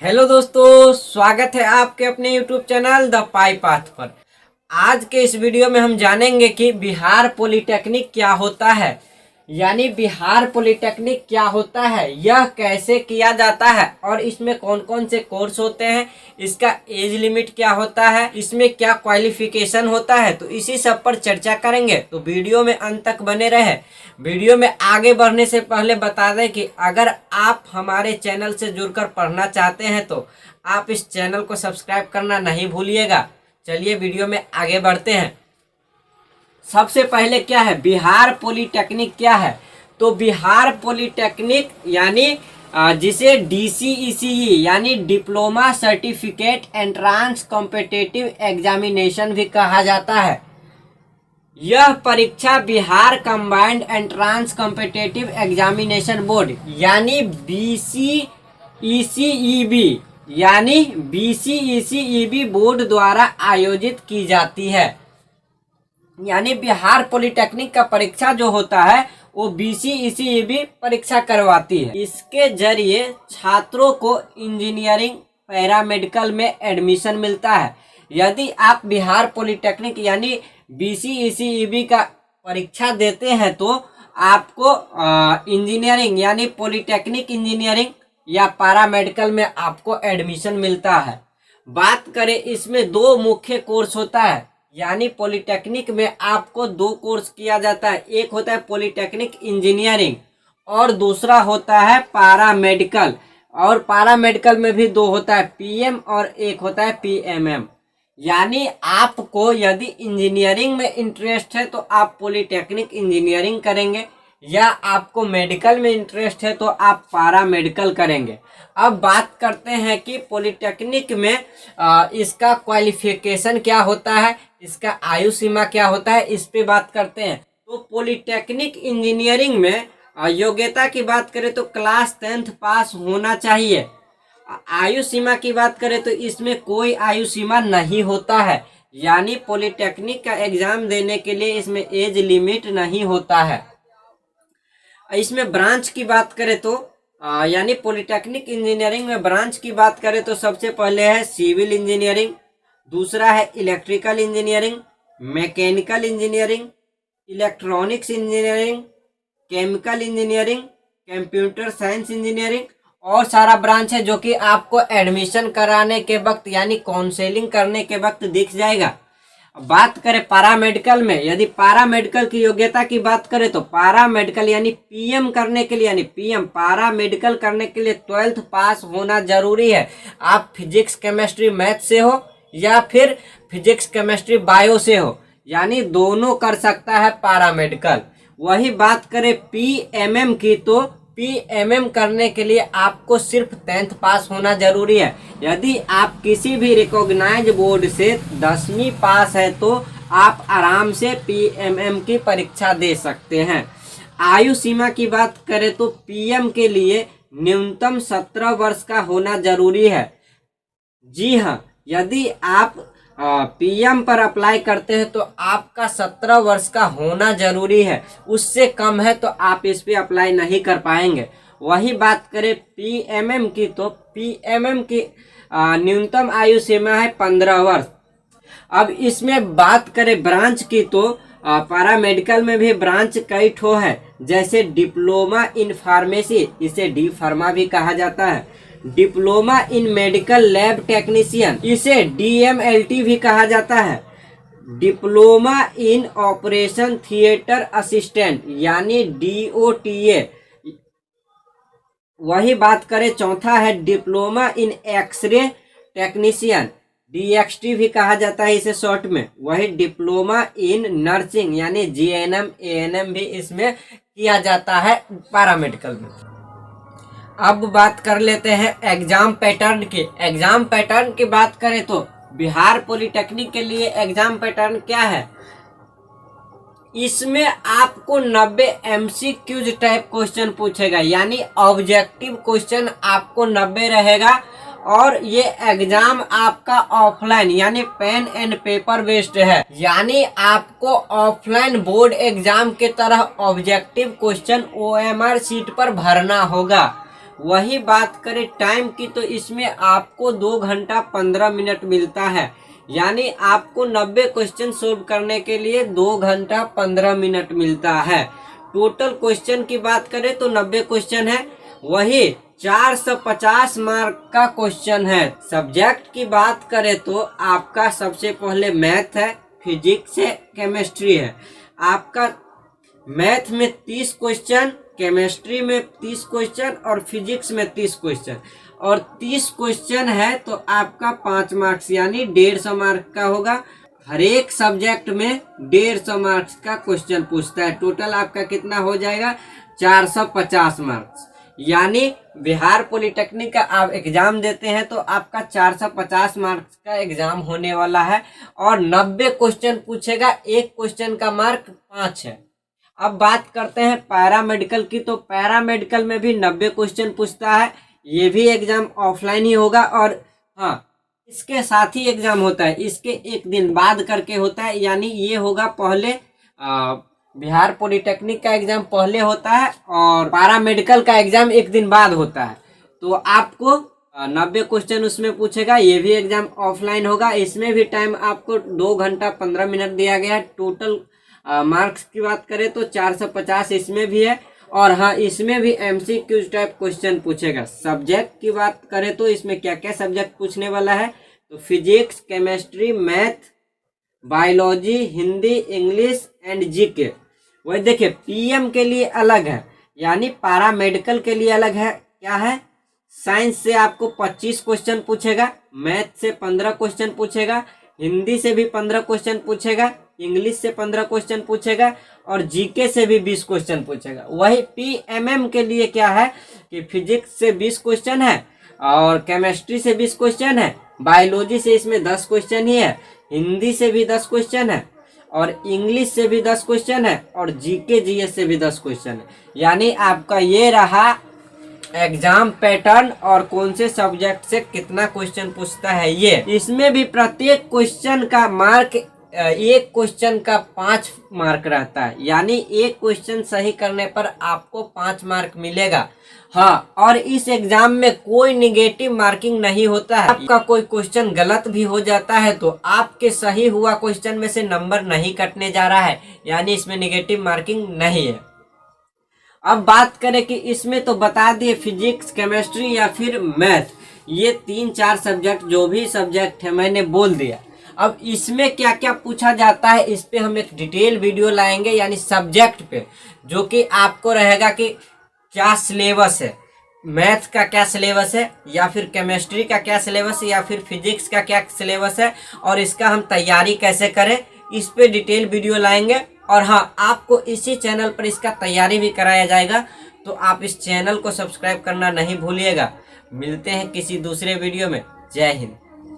Hello दोस्तों, स्वागत है आपके अपने YouTube channel the pi path पर। आज के इस वीडियो में हम जानेंगे कि बिहार पॉलिटेक्निक क्या होता है, यानी बिहार पॉलिटेक्निक क्या होता है, यह कैसे किया जाता है और इसमें कौन कौन से कोर्स होते हैं, इसका एज लिमिट क्या होता है, इसमें क्या क्वालिफिकेशन होता है। तो इसी सब पर चर्चा करेंगे, तो वीडियो में अंत तक बने रहे। वीडियो में आगे बढ़ने से पहले बता दें कि अगर आप हमारे चैनल से जुड़कर पढ़ना चाहते हैं तो आप इस चैनल को सब्सक्राइब करना नहीं भूलिएगा। चलिए वीडियो में आगे बढ़ते हैं। सबसे पहले क्या है, बिहार पॉलिटेक्निक क्या है। तो बिहार पॉलिटेक्निक यानी जिसे DCECE यानी diploma certificate entrance competitive examination भी कहा जाता है। यह परीक्षा Bihar combined entrance competitive examination board यानी BCECEB बोर्ड द्वारा आयोजित की जाती है। यानी बिहार पॉलिटेक्निक का परीक्षा जो होता है वो BCECEB परीक्षा करवाती है। इसके जरिए छात्रों को इंजीनियरिंग पैरामेडिकल में एडमिशन मिलता है। यदि आप बिहार पॉलिटेक्निक यानी BCECEB का परीक्षा देते हैं तो आपको इंजीनियरिंग यानी पॉलिटेक्निक इंजीनियरिंग या पैरामेडिकल में आपको एडमिशन मिलता है। बात करें, इसमें दो मुख्य कोर्स होता है, यानी पॉलिटेक्निक में आपको दो कोर्स किया जाता है। एक होता है पॉलिटेक्निक इंजीनियरिंग और दूसरा होता है पैरामेडिकल। और पैरामेडिकल में भी दो होता है, PM और एक होता है PMM। यानी आपको यदि इंजीनियरिंग में इंटरेस्ट है तो आप पॉलिटेक्निक इंजीनियरिंग करेंगे, या आपको मेडिकल में इंटरेस्ट है तो आप पैरामेडिकल करेंगे। अब बात करते हैं कि पॉलिटेक्निक में इसका क्वालिफिकेशन क्या होता है, इसका आयु सीमा क्या होता है, इस पे बात करते हैं। तो पॉलिटेक्निक इंजीनियरिंग में योग्यता की बात करें तो क्लास 10th पास होना चाहिए। आयु सीमा की बात करें तो इसमें कोई आयु सीमा नहीं होता है, यानी पॉलिटेक्निक का एग्जाम देने के लिए इसमें एज लिमिट नहीं होता है। इसमें ब्रांच की बात करें तो यानी पॉलिटेक्निक इंजीनियरिंग में ब्रांच की बात करें तो सबसे पहले है सिविल इंजीनियरिंग, दूसरा है electrical engineering, mechanical engineering, electronics engineering, chemical engineering, computer science engineering और सारा ब्रांच है जो कि आपको एडमिशन कराने के वक्त यानी काउंसलिंग करने के वक्त दिख जाएगा। बात करें पैरामेडिकल में, यदि पैरामेडिकल की योग्यता की बात करें तो पैरामेडिकल यानी PM करने के लिए, यानी PM पैरामेडिकल करने के लिए 12th पास होना जरूरी है। आप फिजिक्स केमिस्ट्री मैथ से हो या फिर फिजिक्स केमिस्ट्री बायो से हो, यानी दोनों कर सकता है पैरामेडिकल। वही बात करें PMM की, तो PMM करने के लिए आपको सिर्फ 10th पास होना जरूरी है। यदि आप किसी भी रिकॉग्नाइज बोर्ड से 10वीं पास है तो आप आराम से PMM की परीक्षा दे सकते हैं। आयु सीमा की बात करें तो PM के लिए न्यूनतम 17 वर्ष का होना जरूरी है। जी हाँ, यदि आप PM पर अप्लाई करते हैं तो आपका 17 वर्ष का होना जरूरी है, उससे कम है तो आप इस पे अप्लाई नहीं कर पाएंगे। वही बात करें PMM की, तो PMM की न्यूनतम आयु सीमा है 15 वर्ष। अब इसमें बात करें ब्रांच की, तो पैरामेडिकल में भी ब्रांच कई ठो है, जैसे डिप्लोमा इन फार्मेसी, इसे D फार्मा भी कहा जाता है, diploma in medical lab technician, इसे DMLT भी कहा जाता है, diploma in operation theatre assistant यानी DOTA। वही बात करें, चौथा है diploma in x ray technician, DXT भी कहा जाता है इसे शॉर्ट में। वही डिप्लोमा इन नर्सिंग यानी GNM ANM भी इसमें किया जाता है पैरामेडिकल में। अब बात कर लेते हैं एग्जाम पैटर्न की। एग्जाम पैटर्न की बात करें तो बिहार पॉलिटेक्निक के लिए एग्जाम पैटर्न क्या है, इसमें आपको 90 MCQs टाइप क्वेश्चन पूछेगा, यानी ऑब्जेक्टिव क्वेश्चन आपको 90 रहेगा। और ये एग्जाम आपका ऑफलाइन यानी पेन एंड पेपर बेस्ड है, यानी आपको ऑफलाइन बोर्ड एग्जाम के तरह ऑब्जेक्टिव क्वेश्चन OMR शीट पर भरना होगा। वही बात करें टाइम की तो इसमें आपको 2 घंटा 15 मिनट मिलता है, यानी आपको 90 क्वेश्चन सोल्व करने के लिए 2 घंटा 15 मिनट मिलता है। टोटल क्वेश्चन की बात करें तो 90 क्वेश्चन है, वही 450 मार्क का क्वेश्चन है। सब्जेक्ट की बात करें तो आपका सबसे पहले मैथ है, फिजिक्स है, केमिस्ट्री है। आपका मैथ में 30 क्वेश्चन, केमिस्ट्री में 30 क्वेश्चन और फिजिक्स में 30 क्वेश्चन, और 30 क्वेश्चन है तो आपका 5 मार्क्स यानी 150 मार्क का होगा। हर एक सब्जेक्ट में 150 मार्क्स का क्वेश्चन पूछता है। टोटल आपका कितना हो जाएगा 450 मार्क्स, यानी बिहार पॉलिटेक्निक का आप एग्जाम देते हैं तो आपका 450 मार्क्स का एग्जाम होने वाला है और 90 क्वेश्चन पूछेगा, एक क्वेश्चन का मार्क 5 है। अब बात करते हैं पैरामेडिकल की, तो पैरामेडिकल में भी 90 क्वेश्चन पूछता है। ये भी एग्जाम ऑफलाइन ही होगा और हाँ इसके साथ ही एग्जाम होता है, इसके एक दिन बाद करके होता है, यानी ये होगा पहले बिहार पॉलिटेक्निक का एग्जाम पहले होता है और पैरामेडिकल का एग्जाम एक दिन बाद होता है। तो आपको 90 क्वेश्चन उसमें पूछेगा। ये भी एग्जाम ऑफलाइन होगा, इसमें भी टाइम आपको 2 घंटा 15 मिनट दिया गया है। टोटल मार्क्स की बात करें तो 450 इसमें भी है और हाँ इसमें भी MCQ टाइप क्वेश्चन पूछेगा। सब्जेक्ट की बात करें तो इसमें क्या क्या सब्जेक्ट पूछने वाला है, तो physics, chemistry, math, biology, Hindi, English and GK. वही देखिए PM के लिए अलग है, यानी पैरामेडिकल के लिए अलग है। क्या है, साइंस से आपको 25 क्वेश्चन पूछेगा, मैथ से 15 क्वेश्चन पूछेगा, हिंदी से भी 15 क्वेश्चन पूछेगा, इंग्लिश से 15 क्वेश्चन पूछेगा और जीके से भी 20 क्वेश्चन पूछेगा। वही PMM के लिए क्या है कि फिजिक्स से 20 क्वेश्चन है और केमिस्ट्री से 20 क्वेश्चन है, बायोलॉजी से इसमें 10 क्वेश्चन ही है, हिंदी से भी 10 क्वेश्चन है और इंग्लिश से भी 10 क्वेश्चन है और जीके GS से भी 10 क्वेश्चन है। यानी आपका ये रहा एग्जाम पैटर्न और कौन से सब्जेक्ट से कितना क्वेश्चन पूछता है ये। इसमें भी प्रत्येक क्वेश्चन का मार्क, एक क्वेश्चन का 5 मार्क रहता है, यानी एक क्वेश्चन सही करने पर आपको 5 मार्क मिलेगा। हाँ, और इस एग्जाम में कोई निगेटिव मार्किंग नहीं होता है। आपका कोई क्वेश्चन गलत भी हो जाता है तो आपके सही हुआ क्वेश्चन में से नंबर नहीं कटने जा रहा है, यानी इसमें निगेटिव मार्किंग नहीं है। अब बात करें कि इसमें तो बता दिए फिजिक्स, केमिस्ट्री या फिर मैथ, ये 3-4 सब्जेक्ट जो भी सब्जेक्ट है मैंने बोल दिया। अब इसमें क्या क्या पूछा जाता है इस पे हम एक डिटेल वीडियो लाएंगे, यानी सब्जेक्ट पे, जो कि आपको रहेगा कि क्या सिलेबस है, मैथ का क्या सिलेबस है या फिर केमिस्ट्री का क्या सिलेबस है या फिर फिजिक्स का क्या सिलेबस है और इसका हम तैयारी कैसे करें, इस पे डिटेल वीडियो लाएंगे। और हाँ, आपको इसी चैनल पर इसका तैयारी भी कराया जाएगा, तो आप इस चैनल को सब्सक्राइब करना नहीं भूलिएगा। मिलते हैं किसी दूसरे वीडियो में। जय हिंद।